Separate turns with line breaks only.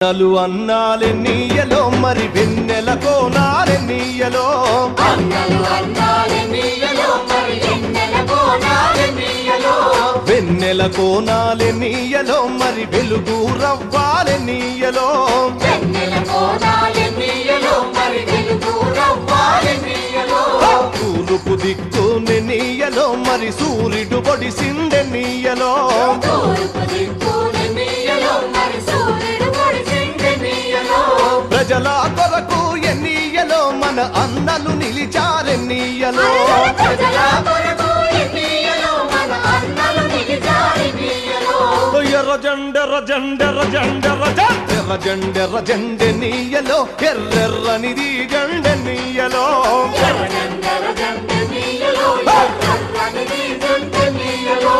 నలు అన్నాలే నీయలో మరి వెన్నెల కోనాలే నీయలో వెన్నెల కోనాలే నీయలో మరి వెలుగు రవ్వాలే నీయలో తూర్పు దిక్కునే నీయలో మరి సూర్యుడు పొడిసిందే నీయలో ప్రజల కొరకు ఎన్నీయలో మన అన్నలు నిలిచారెన్నీయలో ఎర్ర జెండెర్ర జెండెర్ర జెండెర్ర ఎర్ర జెండెర్ర జెండె నీయలో ఎర్రెర్రనిది జెండె నీయలో
నీయలో